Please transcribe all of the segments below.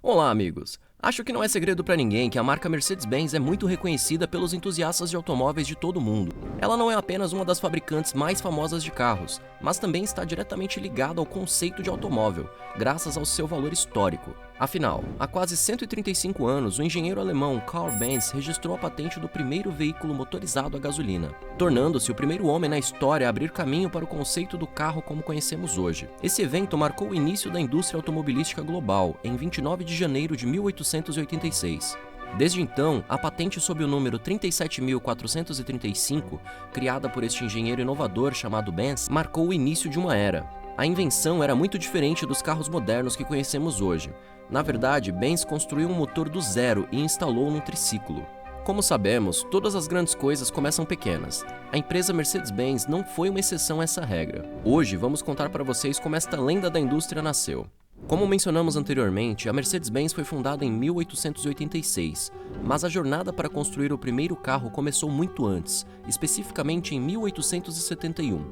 Olá, amigos! Acho que não é segredo para ninguém que a marca Mercedes-Benz é muito reconhecida pelos entusiastas de automóveis de todo o mundo. Ela não é apenas uma das fabricantes mais famosas de carros, mas também está diretamente ligada ao conceito de automóvel, graças ao seu valor histórico. Afinal, há quase 135 anos, o engenheiro alemão Karl Benz registrou a patente do primeiro veículo motorizado a gasolina, tornando-se o primeiro homem na história a abrir caminho para o conceito do carro como conhecemos hoje. Esse evento marcou o início da indústria automobilística global, em 29 de janeiro de 1886. Desde então, a patente sob o número 37.435, criada por este engenheiro inovador chamado Benz, marcou o início de uma era. A invenção era muito diferente dos carros modernos que conhecemos hoje. Na verdade, Benz construiu um motor do zero e instalou num triciclo. Como sabemos, todas as grandes coisas começam pequenas. A empresa Mercedes-Benz não foi uma exceção a essa regra. Hoje, vamos contar para vocês como esta lenda da indústria nasceu. Como mencionamos anteriormente, a Mercedes-Benz foi fundada em 1886, mas a jornada para construir o primeiro carro começou muito antes, especificamente em 1871.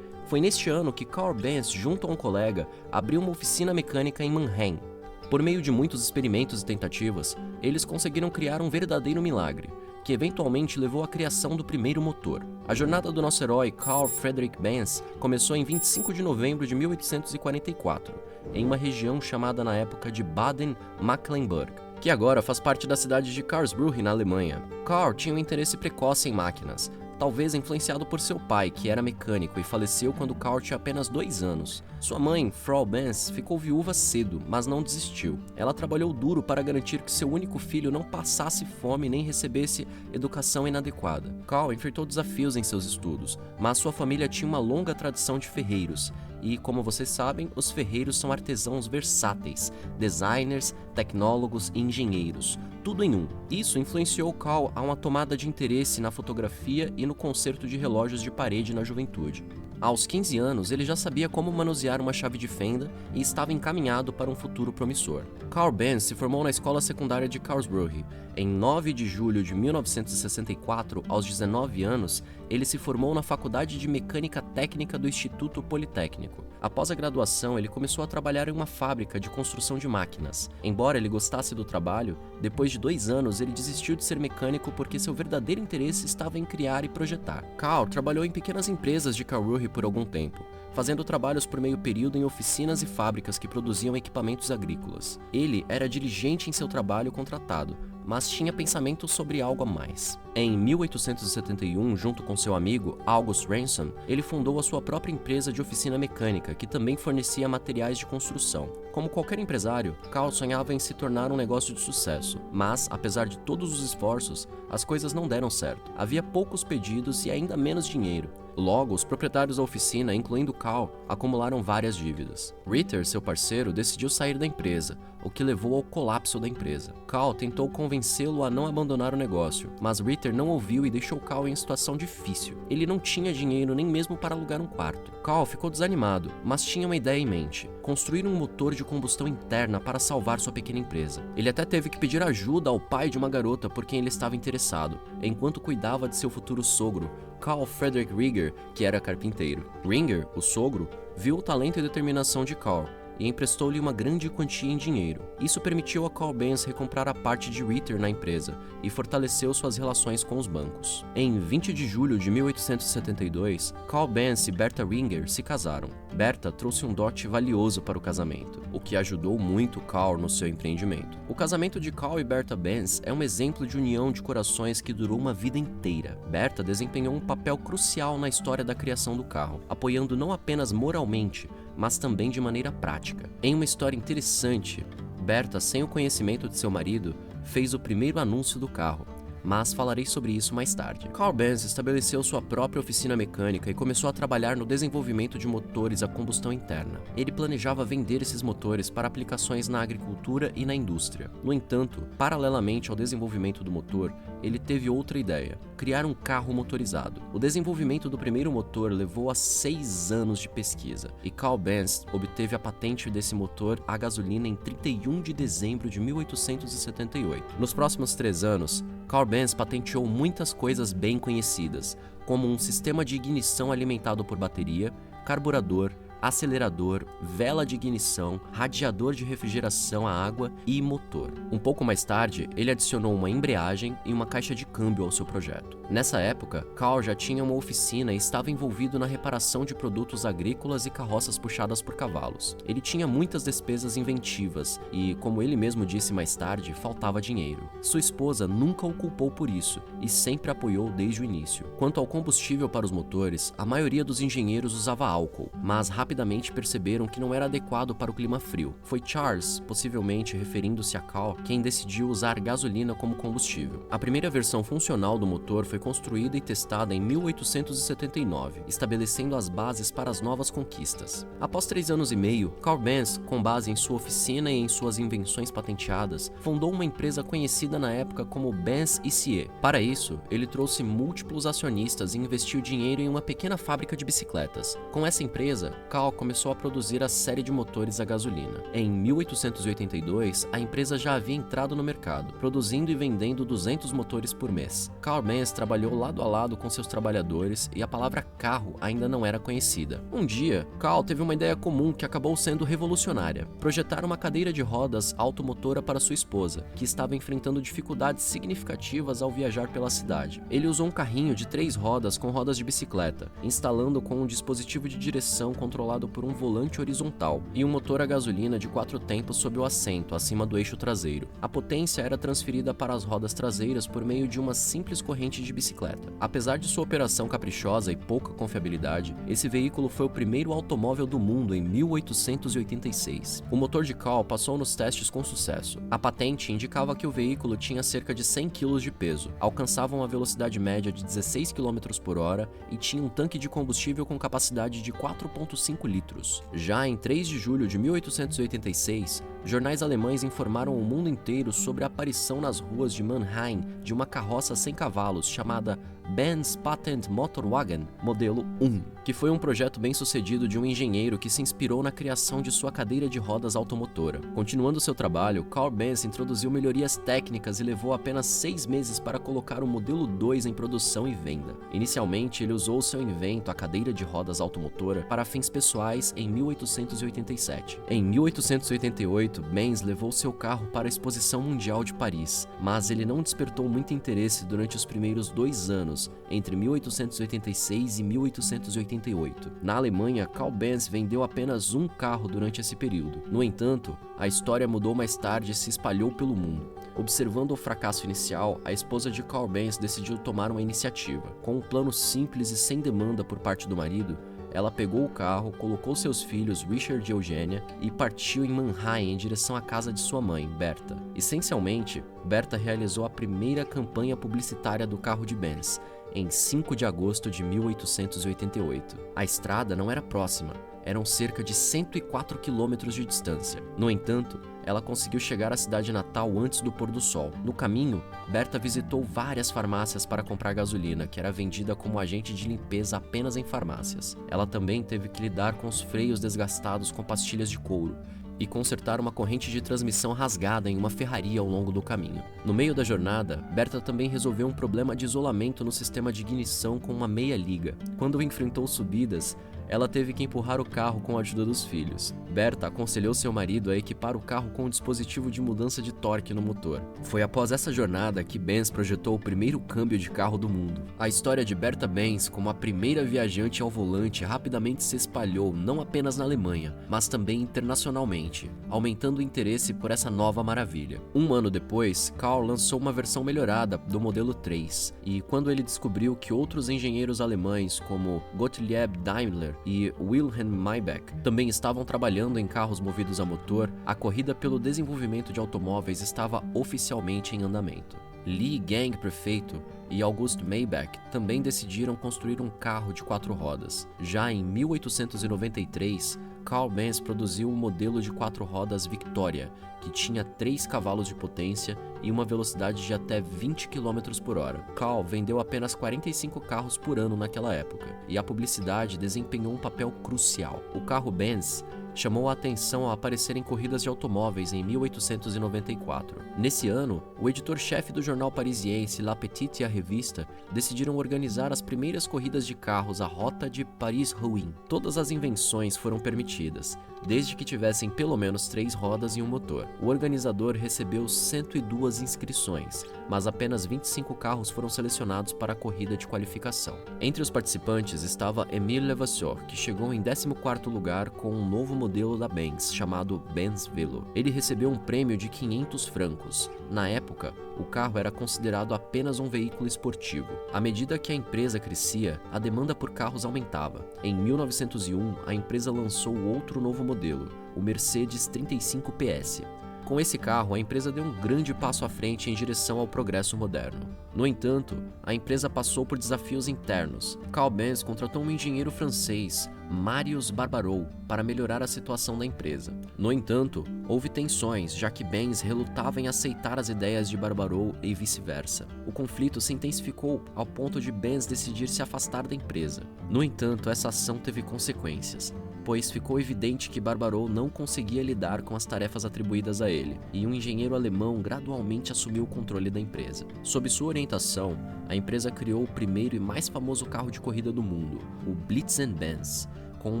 Foi neste ano que Karl Benz, junto a um colega, abriu uma oficina mecânica em Mannheim. Por meio de muitos experimentos e tentativas, eles conseguiram criar um verdadeiro milagre, que eventualmente levou à criação do primeiro motor. A jornada do nosso herói Carl Friedrich Benz começou em 25 de novembro de 1844, em uma região chamada na época de Baden-Mecklenburg, que agora faz parte da cidade de Karlsruhe, na Alemanha. Carl tinha um interesse precoce em máquinas, talvez influenciado por seu pai, que era mecânico e faleceu quando Karl tinha apenas 2 anos. Sua mãe, Frau Benz, ficou viúva cedo, mas não desistiu. Ela trabalhou duro para garantir que seu único filho não passasse fome nem recebesse educação inadequada. Karl enfrentou desafios em seus estudos, mas sua família tinha uma longa tradição de ferreiros. E, como vocês sabem, os ferreiros são artesãos versáteis, designers, tecnólogos e engenheiros, tudo em um. Isso influenciou Karl a uma tomada de interesse na fotografia e no conserto de relógios de parede na juventude. Aos 15 anos, ele já sabia como manusear uma chave de fenda e estava encaminhado para um futuro promissor. Karl Benz se formou na escola secundária de Karlsruhe. Em 9 de julho de 1964, aos 19 anos, ele se formou na Faculdade de Mecânica Técnica do Instituto Politécnico. Após a graduação, ele começou a trabalhar em uma fábrica de construção de máquinas. Embora ele gostasse do trabalho, depois de 2 anos ele desistiu de ser mecânico porque seu verdadeiro interesse estava em criar e projetar. Karl trabalhou em pequenas empresas de Karlsruhe por algum tempo, fazendo trabalhos por meio período em oficinas e fábricas que produziam equipamentos agrícolas. Ele era diligente em seu trabalho contratado, mas tinha pensamento sobre algo a mais. Em 1871, junto com seu amigo August Ransom, ele fundou a sua própria empresa de oficina mecânica, que também fornecia materiais de construção. Como qualquer empresário, Karl sonhava em se tornar um negócio de sucesso, mas, apesar de todos os esforços, as coisas não deram certo. Havia poucos pedidos e ainda menos dinheiro. Logo, os proprietários da oficina, incluindo Karl, acumularam várias dívidas. Ritter, seu parceiro, decidiu sair da empresa, o que levou ao colapso da empresa. Karl tentou convencê-lo a não abandonar o negócio, mas Ritter não ouviu e deixou Karl em situação difícil. Ele não tinha dinheiro nem mesmo para alugar um quarto. Karl ficou desanimado, mas tinha uma ideia em mente: construir um motor de combustão interna para salvar sua pequena empresa. Ele até teve que pedir ajuda ao pai de uma garota por quem ele estava interessado, enquanto cuidava de seu futuro sogro, Carl Friedrich Rieger, que era carpinteiro. Rieger, o sogro, viu o talento e determinação de Karl e emprestou-lhe uma grande quantia em dinheiro. Isso permitiu a Karl Benz recomprar a parte de Ritter na empresa e fortaleceu suas relações com os bancos. Em 20 de julho de 1872, Karl Benz e Bertha Rieger se casaram. Bertha trouxe um dote valioso para o casamento, o que ajudou muito Karl no seu empreendimento. O casamento de Karl e Bertha Benz é um exemplo de união de corações que durou uma vida inteira. Bertha desempenhou um papel crucial na história da criação do carro, apoiando não apenas moralmente, mas também de maneira prática. Em uma história interessante, Bertha, sem o conhecimento de seu marido, fez o primeiro anúncio do carro, mas falarei sobre isso mais tarde. Karl Benz estabeleceu sua própria oficina mecânica e começou a trabalhar no desenvolvimento de motores a combustão interna. Ele planejava vender esses motores para aplicações na agricultura e na indústria. No entanto, paralelamente ao desenvolvimento do motor, ele teve outra ideia: criar um carro motorizado. O desenvolvimento do primeiro motor levou a 6 anos de pesquisa, e Karl Benz obteve a patente desse motor a gasolina em 31 de dezembro de 1878. Nos próximos 3 anos, Karl Benz patenteou muitas coisas bem conhecidas, como um sistema de ignição alimentado por bateria, carburador, acelerador, vela de ignição, radiador de refrigeração a água e motor. Um pouco mais tarde, ele adicionou uma embreagem e uma caixa de câmbio ao seu projeto. Nessa época, Carl já tinha uma oficina e estava envolvido na reparação de produtos agrícolas e carroças puxadas por cavalos. Ele tinha muitas despesas inventivas e, como ele mesmo disse mais tarde, faltava dinheiro. Sua esposa nunca o culpou por isso e sempre apoiou desde o início. Quanto ao combustível para os motores, a maioria dos engenheiros usava álcool, mas rapidamente perceberam que não era adequado para o clima frio. Foi Charles, possivelmente referindo-se a Carl, quem decidiu usar gasolina como combustível. A primeira versão funcional do motor foi construída e testada em 1879, estabelecendo as bases para as novas conquistas. Após 3 anos e meio, Carl Benz, com base em sua oficina e em suas invenções patenteadas, fundou uma empresa conhecida na época como Benz ICE. Para isso, ele trouxe múltiplos acionistas e investiu dinheiro em uma pequena fábrica de bicicletas. Com essa empresa, Carl começou a produzir a série de motores a gasolina. Em 1882, a empresa já havia entrado no mercado, produzindo e vendendo 200 motores por mês. Carl Benz trabalhou lado a lado com seus trabalhadores e a palavra carro ainda não era conhecida. Um dia, Carl teve uma ideia comum que acabou sendo revolucionária: projetar uma cadeira de rodas automotora para sua esposa, que estava enfrentando dificuldades significativas ao viajar pela cidade. Ele usou um carrinho de 3 rodas com rodas de bicicleta, instalando com um dispositivo de direção controlado por um volante horizontal e um motor a gasolina de 4 tempos sob o assento, acima do eixo traseiro. A potência era transferida para as rodas traseiras por meio de uma simples corrente de bicicleta. Apesar de sua operação caprichosa e pouca confiabilidade, esse veículo foi o primeiro automóvel do mundo em 1886. O motor de Carl passou nos testes com sucesso. A patente indicava que o veículo tinha cerca de 100 kg de peso, alcançava uma velocidade média de 16 km por hora e tinha um tanque de combustível com capacidade de 4,5 litros. Já em 3 de julho de 1886, jornais alemães informaram o mundo inteiro sobre a aparição nas ruas de Mannheim de uma carroça sem cavalos chamada Benz Patent Motorwagen modelo 1, que foi um projeto bem sucedido de um engenheiro que se inspirou na criação de sua cadeira de rodas automotora. Continuando seu trabalho, Carl Benz introduziu melhorias técnicas e levou apenas 6 meses para colocar o modelo 2 em produção e venda. Inicialmente, ele usou seu invento, a cadeira de rodas automotora, para fins pessoais em 1887. Em 1888, Benz levou seu carro para a Exposição Mundial de Paris, mas ele não despertou muito interesse durante os primeiros 2 anos, entre 1886 e 1888. Na Alemanha, Carl Benz vendeu apenas um carro durante esse período. No entanto, a história mudou mais tarde e se espalhou pelo mundo. Observando o fracasso inicial, a esposa de Carl Benz decidiu tomar uma iniciativa. Com um plano simples e sem demanda por parte do marido, ela pegou o carro, colocou seus filhos Richard e Eugênia e partiu em Mannheim em direção à casa de sua mãe, Berta. Essencialmente, Berta realizou a primeira campanha publicitária do carro de Benz, em 5 de agosto de 1888. A estrada não era próxima, eram cerca de 104 quilômetros de distância. No entanto, ela conseguiu chegar à cidade natal antes do pôr do sol. No caminho, Berta visitou várias farmácias para comprar gasolina, que era vendida como agente de limpeza apenas em farmácias. Ela também teve que lidar com os freios desgastados com pastilhas de couro e consertar uma corrente de transmissão rasgada em uma ferraria ao longo do caminho. No meio da jornada, Berta também resolveu um problema de isolamento no sistema de ignição com uma meia liga. Quando enfrentou subidas, ela teve que empurrar o carro com a ajuda dos filhos. Berta aconselhou seu marido a equipar o carro com um dispositivo de mudança de torque no motor. Foi após essa jornada que Benz projetou o primeiro câmbio de carro do mundo. A história de Berta Benz como a primeira viajante ao volante rapidamente se espalhou não apenas na Alemanha, mas também internacionalmente, aumentando o interesse por essa nova maravilha. Um ano depois, Carl lançou uma versão melhorada do modelo 3, e quando ele descobriu que outros engenheiros alemães como Gottlieb Daimler e Wilhelm Maybach também estavam trabalhando em carros movidos a motor, a corrida pelo desenvolvimento de automóveis estava oficialmente em andamento. Lee Gang, prefeito, e August Maybach também decidiram construir um carro de 4 rodas. Já em 1893, Carl Benz produziu um modelo de 4 rodas Victoria, que tinha 3 cavalos de potência e uma velocidade de até 20 km por hora. Carl vendeu apenas 45 carros por ano naquela época, e a publicidade desempenhou um papel crucial. O carro Benz chamou a atenção ao aparecer em corridas de automóveis em 1894. Nesse ano, o editor-chefe do jornal parisiense La Petite e a Revista decidiram organizar as primeiras corridas de carros à rota de Paris-Rouen. Todas as invenções foram permitidas, desde que tivessem pelo menos 3 rodas e um motor. O organizador recebeu 102 inscrições, mas apenas 25 carros foram selecionados para a corrida de qualificação. Entre os participantes estava Émile Levasseur, que chegou em 14º lugar com um novo modelo da Benz, chamado Benz Velo. Ele recebeu um prêmio de 500 francos. Na época, o carro era considerado apenas um veículo esportivo. À medida que a empresa crescia, a demanda por carros aumentava. Em 1901, a empresa lançou outro novo modelo, o Mercedes 35 PS. Com esse carro, a empresa deu um grande passo à frente em direção ao progresso moderno. No entanto, a empresa passou por desafios internos. Carl Benz contratou um engenheiro francês, Marius Barbaroux, para melhorar a situação da empresa. No entanto, houve tensões, já que Benz relutava em aceitar as ideias de Barbaroux e vice-versa. O conflito se intensificou ao ponto de Benz decidir se afastar da empresa. No entanto, essa ação teve consequências, pois ficou evidente que Barbaroux não conseguia lidar com as tarefas atribuídas a ele, e um engenheiro alemão gradualmente assumiu o controle da empresa. Sob sua orientação, a empresa criou o primeiro e mais famoso carro de corrida do mundo, o Blitzen-Benz, com um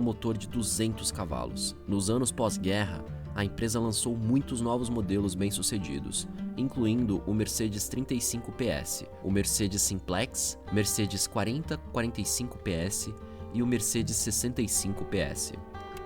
motor de 200 cavalos. Nos anos pós-guerra, a empresa lançou muitos novos modelos bem-sucedidos, incluindo o Mercedes 35 PS, o Mercedes Simplex, Mercedes 40-45 PS e o Mercedes 65 PS.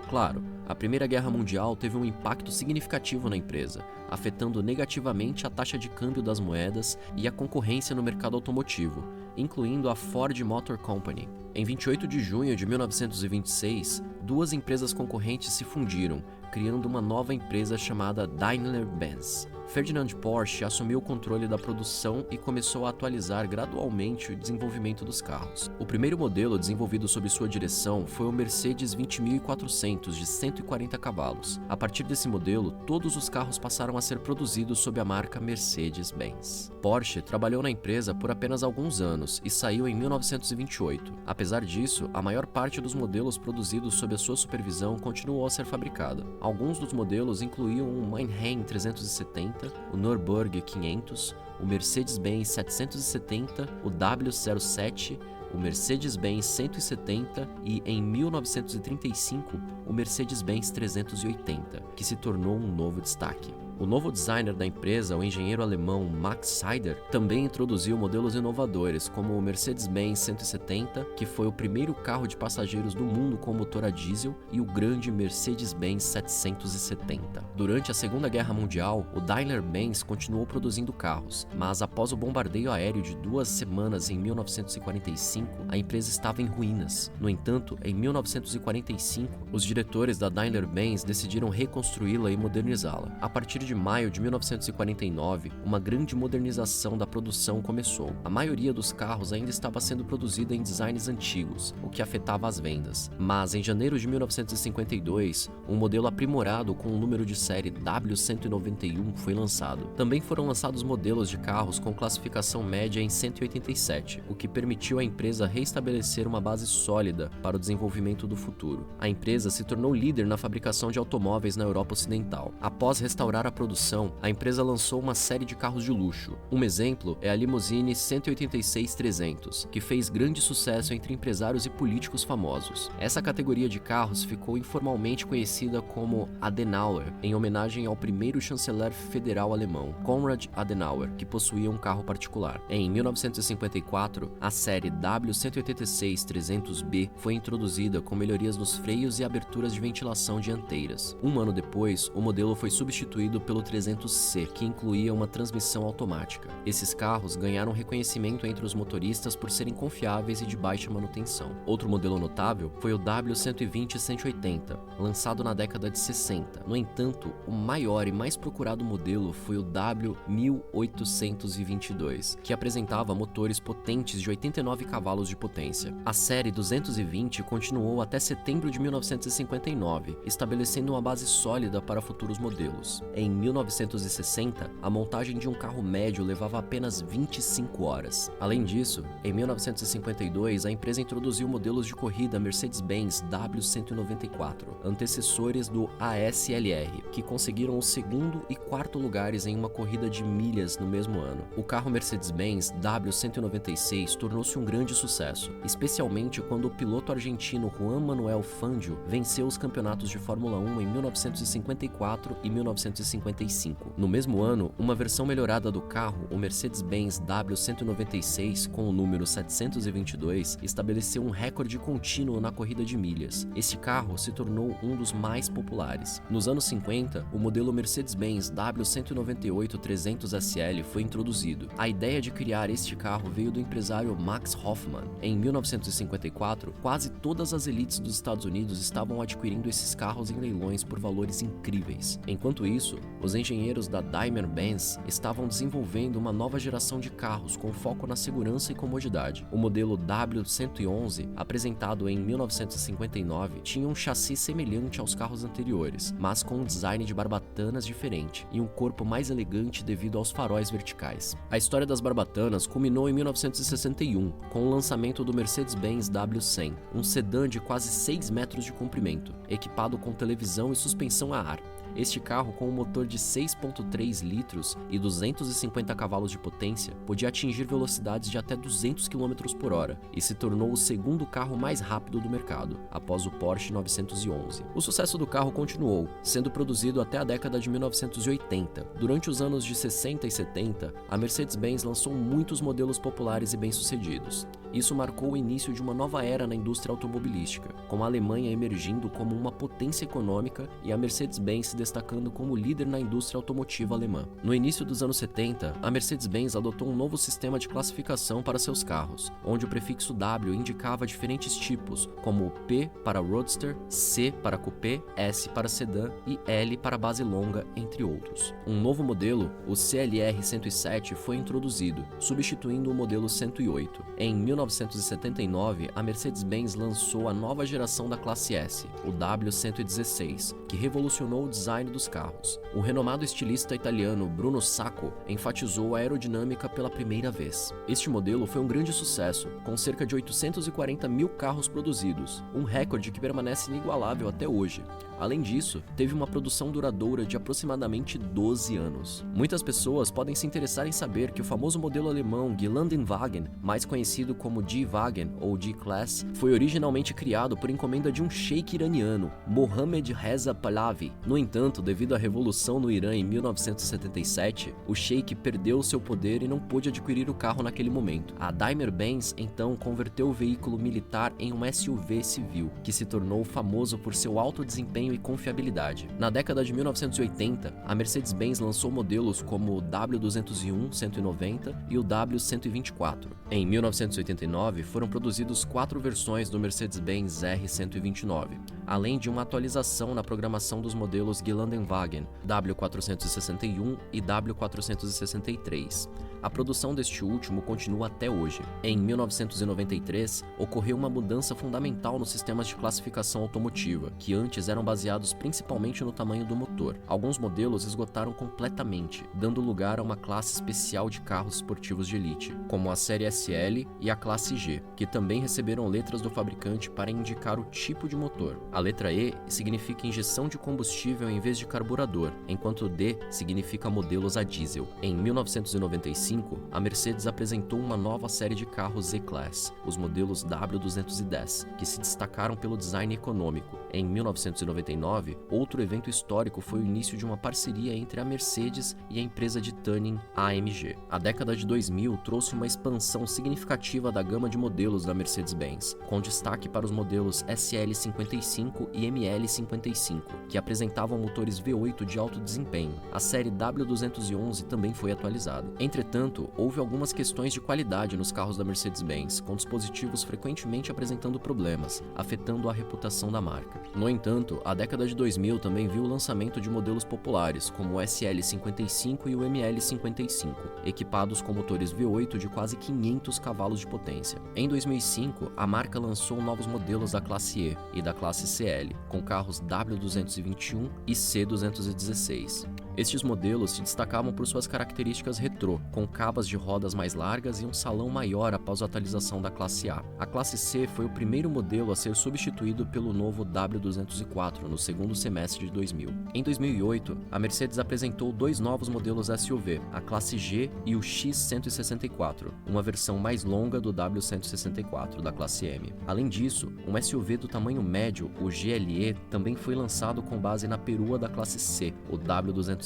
Claro, a Primeira Guerra Mundial teve um impacto significativo na empresa, afetando negativamente a taxa de câmbio das moedas e a concorrência no mercado automotivo, incluindo a Ford Motor Company. Em 28 de junho de 1926, 2 empresas concorrentes se fundiram, criando uma nova empresa chamada Daimler-Benz. Ferdinand Porsche assumiu o controle da produção e começou a atualizar gradualmente o desenvolvimento dos carros. O primeiro modelo desenvolvido sob sua direção foi o Mercedes 20.400 de 140 cavalos. A partir desse modelo, todos os carros passaram a ser produzidos sob a marca Mercedes-Benz. Porsche trabalhou na empresa por apenas alguns anos e saiu em 1928. Apesar disso, a maior parte dos modelos produzidos sob a sua supervisão continuou a ser fabricada. Alguns dos modelos incluíam o Mannheim 370, o Nürburgring 500, o Mercedes-Benz 770, o W07, o Mercedes-Benz 170 e, em 1935, o Mercedes-Benz 380, que se tornou um novo destaque. O novo designer da empresa, o engenheiro alemão Max Sider, também introduziu modelos inovadores, como o Mercedes-Benz 170, que foi o primeiro carro de passageiros do mundo com motor a diesel, e o grande Mercedes-Benz 770. Durante a Segunda Guerra Mundial, o Daimler-Benz continuou produzindo carros, mas após o bombardeio aéreo de 2 semanas em 1945, a empresa estava em ruínas. No entanto, em 1945, os diretores da Daimler-Benz decidiram reconstruí-la e modernizá-la. A partir de maio de 1949, uma grande modernização da produção começou. A maioria dos carros ainda estava sendo produzida em designs antigos, o que afetava as vendas. Mas em janeiro de 1952, um modelo aprimorado com o número de série W191 foi lançado. Também foram lançados modelos de carros com classificação média em 187, o que permitiu à empresa reestabelecer uma base sólida para o desenvolvimento do futuro. A empresa se tornou líder na fabricação de automóveis na Europa Ocidental. Após restaurar a produção, a empresa lançou uma série de carros de luxo. Um exemplo é a Limousine 186-300, que fez grande sucesso entre empresários e políticos famosos. Essa categoria de carros ficou informalmente conhecida como Adenauer, em homenagem ao primeiro chanceler federal alemão, Konrad Adenauer, que possuía um carro particular. Em 1954, a série W186-300B foi introduzida com melhorias nos freios e aberturas de ventilação dianteiras. Um ano depois, o modelo foi substituído pelo 300C, que incluía uma transmissão automática. Esses carros ganharam reconhecimento entre os motoristas por serem confiáveis e de baixa manutenção. Outro modelo notável foi o W120-180, lançado na década de 60. No entanto, o maior e mais procurado modelo foi o W1822, que apresentava motores potentes de 89 cavalos de potência. A série 220 continuou até setembro de 1959, estabelecendo uma base sólida para futuros modelos. Em 1960, a montagem de um carro médio levava apenas 25 horas. Além disso, em 1952, a empresa introduziu modelos de corrida Mercedes-Benz W194, antecessores do ASLR, que conseguiram o segundo e quarto lugares em uma corrida de milhas no mesmo ano. O carro Mercedes-Benz W196 tornou-se um grande sucesso, especialmente quando o piloto argentino Juan Manuel Fangio venceu os campeonatos de Fórmula 1 em 1954 e 1955. No mesmo ano, uma versão melhorada do carro, o Mercedes-Benz W196, com o número 722, estabeleceu um recorde contínuo na corrida de milhas. Este carro se tornou um dos mais populares. Nos anos 50, o modelo Mercedes-Benz W198 300SL foi introduzido. A ideia de criar este carro veio do empresário Max Hoffman. Em 1954, quase todas as elites dos Estados Unidos estavam adquirindo esses carros em leilões por valores incríveis. Enquanto isso, os engenheiros da Daimler-Benz estavam desenvolvendo uma nova geração de carros com foco na segurança e comodidade. O modelo W111, apresentado em 1959, tinha um chassi semelhante aos carros anteriores, mas com um design de barbatanas diferente e um corpo mais elegante devido aos faróis verticais. A história das barbatanas culminou em 1961, com o lançamento do Mercedes-Benz W100, um sedã de quase 6 metros de comprimento, equipado com televisão e suspensão a ar. Este carro, com um motor de 6,3 litros e 250 cavalos de potência, podia atingir velocidades de até 200 km por hora e se tornou o segundo carro mais rápido do mercado, após o Porsche 911. O sucesso do carro continuou, sendo produzido até a década de 1980. Durante os anos de 60 e 70, a Mercedes-Benz lançou muitos modelos populares e bem-sucedidos. Isso marcou o início de uma nova era na indústria automobilística, com a Alemanha emergindo como uma potência econômica e a Mercedes-Benz se destacando como líder na indústria automotiva alemã. No início dos anos 70, a Mercedes-Benz adotou um novo sistema de classificação para seus carros, onde o prefixo W indicava diferentes tipos, como P para Roadster, C para Coupé, S para Sedã e L para base longa, entre outros. Um novo modelo, o CLR 107, foi introduzido, substituindo o modelo 108. Em 1979, a Mercedes-Benz lançou a nova geração da classe S, o W116, que revolucionou o design dos carros. O renomado estilista italiano Bruno Sacco enfatizou a aerodinâmica pela primeira vez. Este modelo foi um grande sucesso, com cerca de 840 mil carros produzidos, um recorde que permanece inigualável até hoje. Além disso, teve uma produção duradoura de aproximadamente 12 anos. Muitas pessoas podem se interessar em saber que o famoso modelo alemão Gelandenwagen, mais conhecido como G-Wagen ou G-Class, foi originalmente criado por encomenda de um sheik iraniano, Mohammad Reza Pahlavi. No entanto, devido à revolução no Irã em 1977, o sheik perdeu seu poder e não pôde adquirir o carro naquele momento. A Daimler-Benz então converteu o veículo militar em um SUV civil, que se tornou famoso por seu alto desempenho e confiabilidade. Na década de 1980, a Mercedes-Benz lançou modelos como o W201-190 e o W124. Em 1989, foram produzidos 4 versões do Mercedes-Benz R129, além de uma atualização na programação dos modelos Gelandenwagen W461 e W463. A produção deste último continua até hoje. Em 1993, ocorreu uma mudança fundamental nos sistemas de classificação automotiva, que antes eram baseados principalmente no tamanho do motor. Alguns modelos esgotaram completamente, dando lugar a uma classe especial de carros esportivos de elite, como a série SL e a classe G, que também receberam letras do fabricante para indicar o tipo de motor. A letra E significa injeção de combustível em vez de carburador, enquanto o D significa modelos a diesel. Em 1995, a Mercedes apresentou uma nova série de carros Z-Class, os modelos W210, que se destacaram pelo design econômico. Em 1999, outro evento histórico foi o início de uma parceria entre a Mercedes e a empresa de tuning AMG. A década de 2000 trouxe uma expansão significativa da gama de modelos da Mercedes-Benz, com destaque para os modelos SL55 e ML55, que apresentavam motores V8 de alto desempenho. A série W211 também foi atualizada. Entretanto, houve algumas questões de qualidade nos carros da Mercedes-Benz, com dispositivos frequentemente apresentando problemas, afetando a reputação da marca. No entanto, a década de 2000 também viu o lançamento de modelos populares, como o SL55 e o ML55, equipados com motores V8 de quase 500 cavalos de potência. Em 2005, a marca lançou novos modelos da classe E e da classe CL, com carros W221 e C216. Estes modelos se destacavam por suas características retrô, com cabas de rodas mais largas e um salão maior após a atualização da classe A. A classe C foi o primeiro modelo a ser substituído pelo novo W204 no segundo semestre de 2000. Em 2008, a Mercedes apresentou dois novos modelos SUV, a classe G e o X164, uma versão mais longa do W164 da classe M. Além disso, um SUV do tamanho médio, o GLE, também foi lançado com base na perua da classe C, o W204.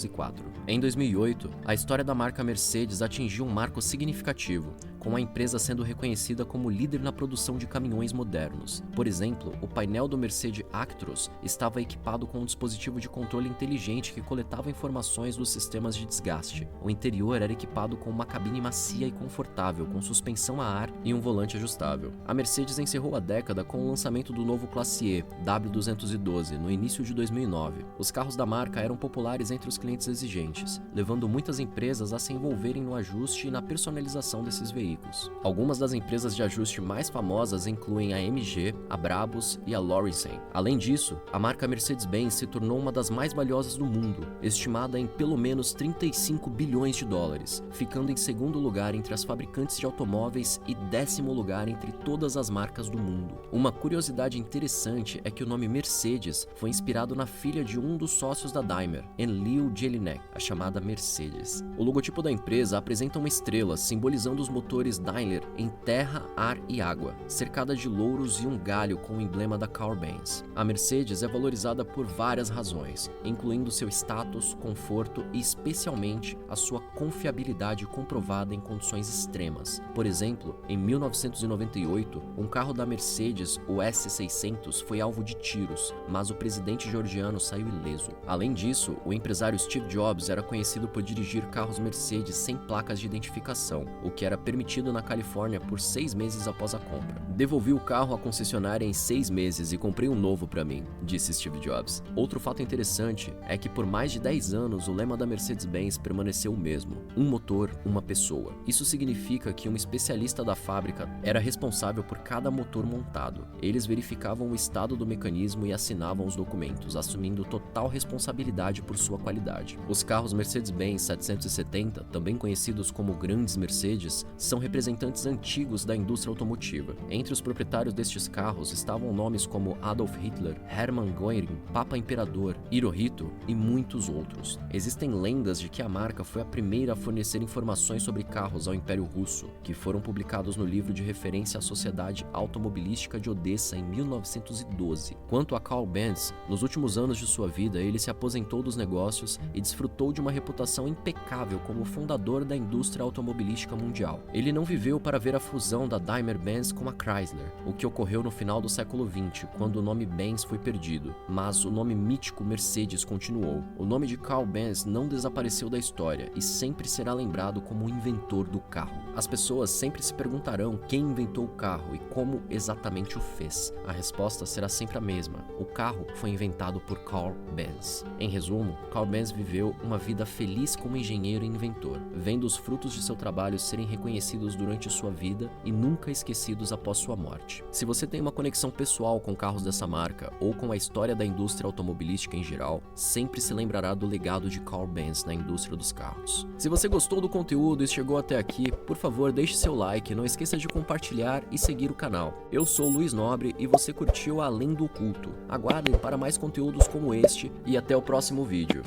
Em 2008, a história da marca Mercedes atingiu um marco significativo, com a empresa sendo reconhecida como líder na produção de caminhões modernos. Por exemplo, o painel do Mercedes Actros estava equipado com um dispositivo de controle inteligente que coletava informações dos sistemas de desgaste. O interior era equipado com uma cabine macia e confortável, com suspensão a ar e um volante ajustável. A Mercedes encerrou a década com o lançamento do novo Classe E, W212, no início de 2009. Os carros da marca eram populares entre os clientes exigentes, levando muitas empresas a se envolverem no ajuste e na personalização desses veículos. Algumas das empresas de ajuste mais famosas incluem a MG, a Brabus e a Lorison. Além disso, a marca Mercedes-Benz se tornou uma das mais valiosas do mundo, estimada em pelo menos 35 bilhões de dólares, ficando em segundo lugar entre as fabricantes de automóveis e 10º lugar entre todas as marcas do mundo. Uma curiosidade interessante é que o nome Mercedes foi inspirado na filha de um dos sócios da Daimler, Enlil Jelinek, a chamada Mercedes. O logotipo da empresa apresenta uma estrela simbolizando os motores Daimler em terra, ar e água, cercada de louros e um galho com o emblema da Carl Benz. A Mercedes é valorizada por várias razões, incluindo seu status, conforto e especialmente a sua confiabilidade comprovada em condições extremas. Por exemplo, em 1998, um carro da Mercedes, o S600, foi alvo de tiros, mas o presidente georgiano saiu ileso. Além disso, o empresário Steve Jobs era conhecido por dirigir carros Mercedes sem placas de identificação, o que era permitido na Califórnia por 6 meses após a compra. Devolvi o carro à concessionária em 6 meses e comprei um novo para mim, disse Steve Jobs. Outro fato interessante é que por mais de 10 anos o lema da Mercedes-Benz permaneceu o mesmo: um motor, uma pessoa. Isso significa que um especialista da fábrica era responsável por cada motor montado. Eles verificavam o estado do mecanismo e assinavam os documentos, assumindo total responsabilidade por sua qualidade. Os carros Mercedes-Benz 770, também conhecidos como grandes Mercedes, são representantes antigos da indústria automotiva. Entre os proprietários destes carros estavam nomes como Adolf Hitler, Hermann Göring, Papa Imperador, Hirohito e muitos outros. Existem lendas de que a marca foi a primeira a fornecer informações sobre carros ao Império Russo, que foram publicados no livro de referência à Sociedade Automobilística de Odessa em 1912. Quanto a Carl Benz, nos últimos anos de sua vida ele se aposentou dos negócios e desfrutou de uma reputação impecável como fundador da indústria automobilística mundial. Ele não viveu para ver a fusão da Daimler-Benz com a Chrysler, o que ocorreu no final do século XX, quando o nome Benz foi perdido, mas o nome mítico Mercedes continuou. O nome de Carl Benz não desapareceu da história e sempre será lembrado como o inventor do carro. As pessoas sempre se perguntarão quem inventou o carro e como exatamente o fez. A resposta será sempre a mesma: o carro foi inventado por Carl Benz. Em resumo, Carl Benz viveu uma vida feliz como engenheiro e inventor, vendo os frutos de seu trabalho serem reconhecidos durante sua vida e nunca esquecidos após sua morte. Se você tem uma conexão pessoal com carros dessa marca ou com a história da indústria automobilística em geral, sempre se lembrará do legado de Carl Benz na indústria dos carros. Se você gostou do conteúdo e chegou até aqui, por favor deixe seu like, não esqueça de compartilhar e seguir o canal. Eu sou o Luiz Nobre e você curtiu Além do Oculto. Aguardem para mais conteúdos como este e até o próximo vídeo.